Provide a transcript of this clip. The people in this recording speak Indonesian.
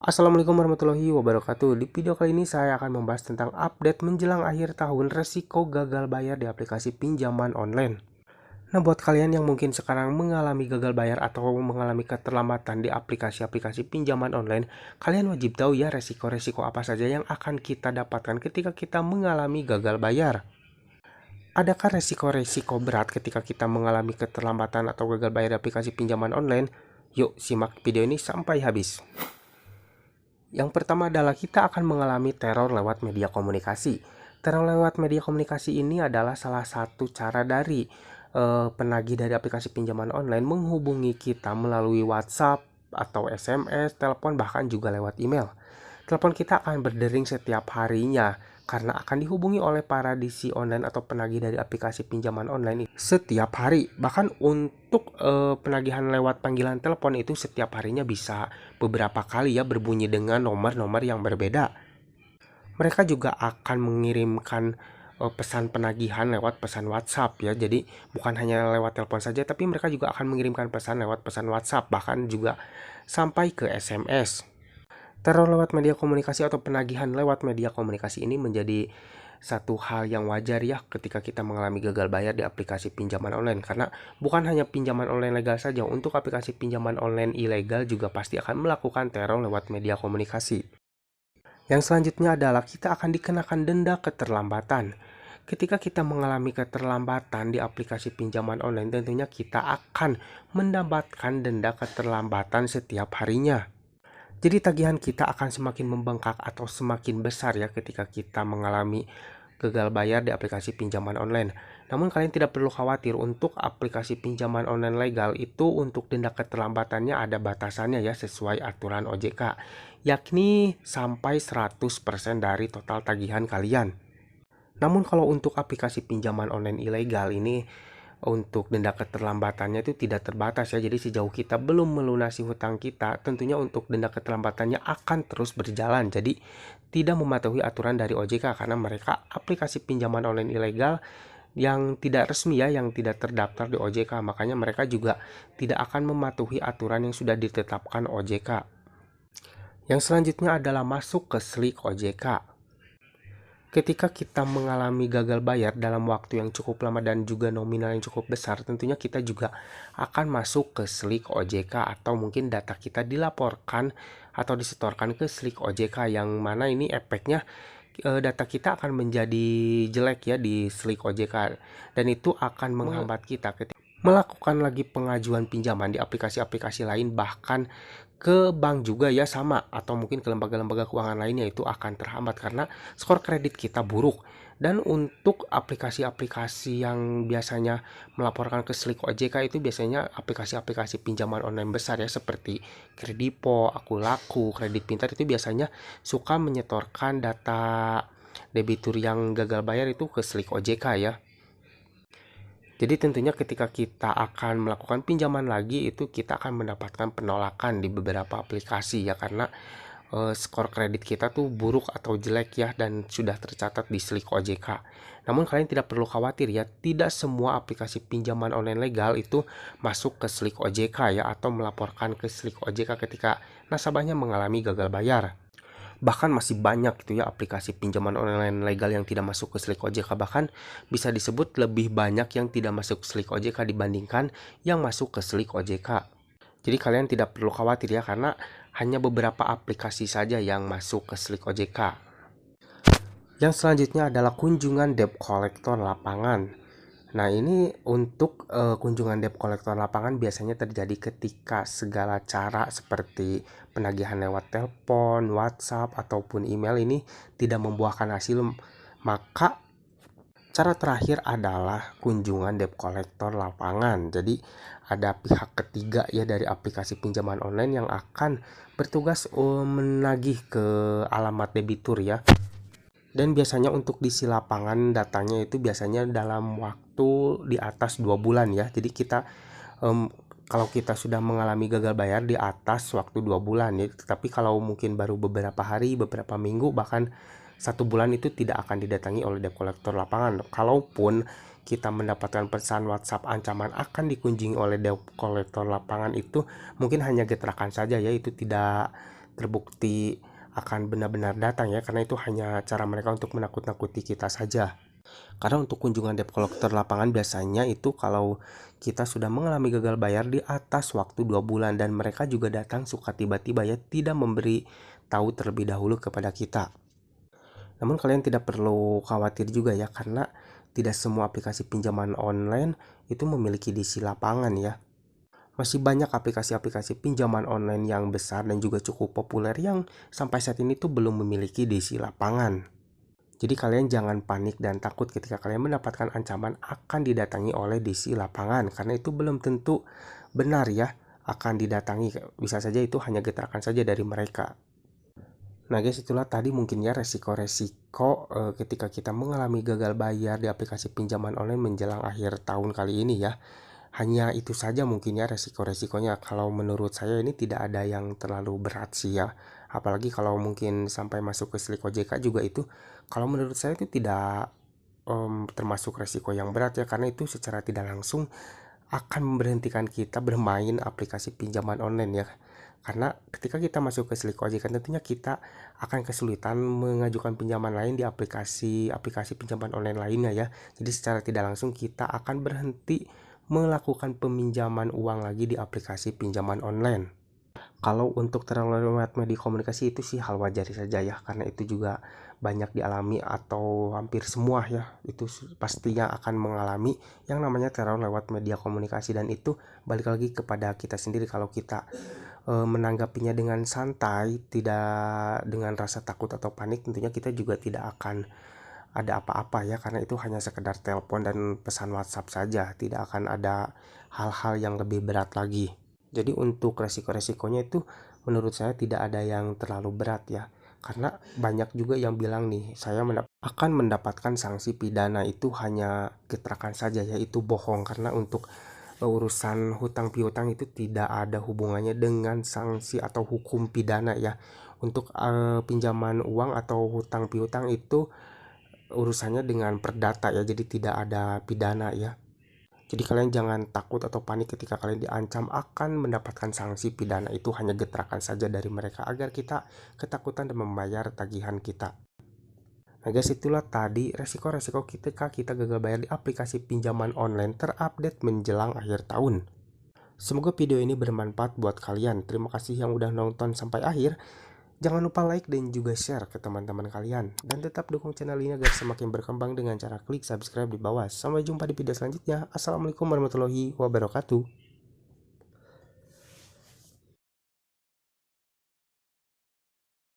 Assalamualaikum warahmatullahi wabarakatuh. Di video kali ini saya akan membahas tentang update menjelang akhir tahun resiko gagal bayar di aplikasi pinjaman online. Nah, buat kalian yang mungkin sekarang mengalami gagal bayar atau mengalami keterlambatan di aplikasi-aplikasi pinjaman online, kalian wajib tahu ya resiko-resiko apa saja yang akan kita dapatkan ketika kita mengalami gagal bayar. Adakah resiko-resiko berat ketika kita mengalami keterlambatan atau gagal bayar di aplikasi pinjaman online? Yuk, simak video ini sampai habis. Yang pertama adalah kita akan mengalami teror lewat media komunikasi. Teror lewat media komunikasi ini adalah salah satu cara dari penagih dari aplikasi pinjaman online menghubungi kita melalui WhatsApp atau SMS, telepon, bahkan juga lewat email. Telepon kita akan berdering setiap harinya karena akan dihubungi oleh para DC online atau penagih dari aplikasi pinjaman online setiap hari. Bahkan untuk penagihan lewat panggilan telepon itu setiap harinya bisa beberapa kali ya berbunyi dengan nomor-nomor yang berbeda. Mereka juga akan mengirimkan pesan penagihan lewat pesan WhatsApp ya. Jadi bukan hanya lewat telepon saja, tapi mereka juga akan mengirimkan pesan lewat pesan WhatsApp, bahkan juga sampai ke SMS. Teror lewat media komunikasi atau penagihan lewat media komunikasi ini menjadi satu hal yang wajar ya ketika kita mengalami gagal bayar di aplikasi pinjaman online, karena bukan hanya pinjaman online legal saja, untuk aplikasi pinjaman online ilegal juga pasti akan melakukan teror lewat media komunikasi. Yang selanjutnya adalah kita akan dikenakan denda keterlambatan. Ketika kita mengalami keterlambatan di aplikasi pinjaman online, tentunya kita akan mendapatkan denda keterlambatan setiap harinya. Jadi tagihan kita akan semakin membengkak atau semakin besar ya ketika kita mengalami gagal bayar di aplikasi pinjaman online. Namun kalian tidak perlu khawatir, untuk aplikasi pinjaman online legal itu untuk denda keterlambatannya ada batasannya ya, sesuai aturan OJK, yakni sampai 100% dari total tagihan kalian. Namun kalau untuk aplikasi pinjaman online ilegal ini, untuk denda keterlambatannya itu tidak terbatas ya. Jadi sejauh kita belum melunasi hutang kita, tentunya untuk denda keterlambatannya akan terus berjalan. Jadi tidak mematuhi aturan dari OJK, karena mereka aplikasi pinjaman online ilegal yang tidak resmi ya, yang tidak terdaftar di OJK. Makanya mereka juga tidak akan mematuhi aturan yang sudah ditetapkan OJK. Yang selanjutnya adalah masuk ke slik OJK. Ketika kita mengalami gagal bayar dalam waktu yang cukup lama dan juga nominal yang cukup besar, tentunya kita juga akan masuk ke slik OJK, atau mungkin data kita dilaporkan atau disetorkan ke slik OJK, yang mana ini efeknya data kita akan menjadi jelek ya di slik OJK, dan itu akan menghambat kita ketika melakukan lagi pengajuan pinjaman di aplikasi-aplikasi lain, bahkan ke bank juga ya, sama, atau mungkin ke lembaga-lembaga keuangan lainnya, itu akan terhambat karena skor kredit kita buruk. Dan untuk aplikasi-aplikasi yang biasanya melaporkan ke slik OJK itu biasanya aplikasi-aplikasi pinjaman online besar ya, seperti Kredipo, Akulaku, Kredit Pintar, itu biasanya suka menyetorkan data debitur yang gagal bayar itu ke slik OJK ya. Jadi tentunya ketika kita akan melakukan pinjaman lagi, itu kita akan mendapatkan penolakan di beberapa aplikasi ya, karena skor kredit kita tuh buruk atau jelek ya, dan sudah tercatat di slik OJK. Namun kalian tidak perlu khawatir ya, tidak semua aplikasi pinjaman online legal itu masuk ke slik OJK ya, atau melaporkan ke slik OJK ketika nasabahnya mengalami gagal bayar. Bahkan masih banyak gitu ya aplikasi pinjaman online legal yang tidak masuk ke slik OJK, bahkan bisa disebut lebih banyak yang tidak masuk ke slik OJK dibandingkan yang masuk ke slik OJK. Jadi kalian tidak perlu khawatir ya, karena hanya beberapa aplikasi saja yang masuk ke slik OJK. Yang selanjutnya adalah kunjungan debt collector lapangan. Nah, ini untuk kunjungan debt collector lapangan biasanya terjadi ketika segala cara seperti penagihan lewat telepon, WhatsApp, ataupun email ini tidak membuahkan hasil. Maka cara terakhir adalah kunjungan debt collector lapangan. Jadi ada pihak ketiga ya dari aplikasi pinjaman online yang akan bertugas menagih ke alamat debitur ya. Dan biasanya untuk diisi lapangan datanya itu biasanya dalam waktu di atas 2 bulan ya. Jadi kita kalau kita sudah mengalami gagal bayar di atas waktu 2 bulan ya. Tapi kalau mungkin baru beberapa hari, beberapa minggu, bahkan 1 bulan, itu tidak akan didatangi oleh debt collector lapangan. Kalaupun kita mendapatkan pesan WhatsApp ancaman akan dikunjungi oleh debt collector lapangan, itu mungkin hanya getrakan saja ya, itu tidak terbukti akan benar-benar datang ya, karena itu hanya cara mereka untuk menakut-nakuti kita saja. Karena untuk kunjungan debt collector lapangan biasanya itu kalau kita sudah mengalami gagal bayar di atas waktu 2 bulan, dan mereka juga datang suka tiba-tiba ya, tidak memberi tahu terlebih dahulu kepada kita. Namun kalian tidak perlu khawatir juga ya, karena tidak semua aplikasi pinjaman online itu memiliki DC lapangan ya. Masih banyak aplikasi-aplikasi pinjaman online yang besar dan juga cukup populer yang sampai saat ini tuh belum memiliki DC lapangan. Jadi kalian jangan panik dan takut ketika kalian mendapatkan ancaman akan didatangi oleh DC lapangan, karena itu belum tentu benar ya akan didatangi. Bisa saja itu hanya getaran saja dari mereka. Nah guys, itulah tadi mungkin ya resiko-resiko ketika kita mengalami gagal bayar di aplikasi pinjaman online menjelang akhir tahun kali ini ya. Hanya itu saja mungkin ya resiko-resikonya. Kalau menurut saya ini tidak ada yang terlalu berat sih ya. Apalagi kalau mungkin sampai masuk ke slik OJK juga itu, kalau menurut saya itu tidak termasuk resiko yang berat ya, karena itu secara tidak langsung akan memberhentikan kita bermain aplikasi pinjaman online ya. Karena ketika kita masuk ke slik OJK tentunya kita akan kesulitan mengajukan pinjaman lain di aplikasi pinjaman online lainnya ya. Jadi secara tidak langsung kita akan berhenti melakukan peminjaman uang lagi di aplikasi pinjaman online. Kalau untuk terlalu lewat media komunikasi itu sih hal wajar saja ya, karena itu juga banyak dialami atau hampir semua ya, itu pastinya akan mengalami yang namanya teror lewat media komunikasi, dan itu balik lagi kepada kita sendiri. Kalau kita menanggapinya dengan santai, tidak dengan rasa takut atau panik, tentunya kita juga tidak akan ada apa-apa ya, karena itu hanya sekedar telepon dan pesan WhatsApp saja, tidak akan ada hal-hal yang lebih berat lagi. Jadi untuk resiko-resikonya itu menurut saya tidak ada yang terlalu berat ya, karena banyak juga yang bilang nih saya akan mendapatkan sanksi pidana, itu hanya getrakan saja ya, itu bohong. Karena untuk urusan hutang piutang itu tidak ada hubungannya dengan sanksi atau hukum pidana ya. Untuk pinjaman uang atau hutang piutang itu urusannya dengan perdata ya, jadi tidak ada pidana ya. Jadi kalian jangan takut atau panik ketika kalian diancam akan mendapatkan sanksi pidana, itu hanya getrakan saja dari mereka agar kita ketakutan dan membayar tagihan kita. Nah guys, itulah tadi resiko-resiko ketika kita gagal bayar di aplikasi pinjaman online terupdate menjelang akhir tahun. Semoga video ini bermanfaat buat kalian. Terima kasih yang udah nonton sampai akhir. Jangan lupa like dan juga share ke teman-teman kalian. Dan tetap dukung channel ini agar semakin berkembang dengan cara klik subscribe di bawah. Sampai jumpa di video selanjutnya. Assalamualaikum warahmatullahi wabarakatuh.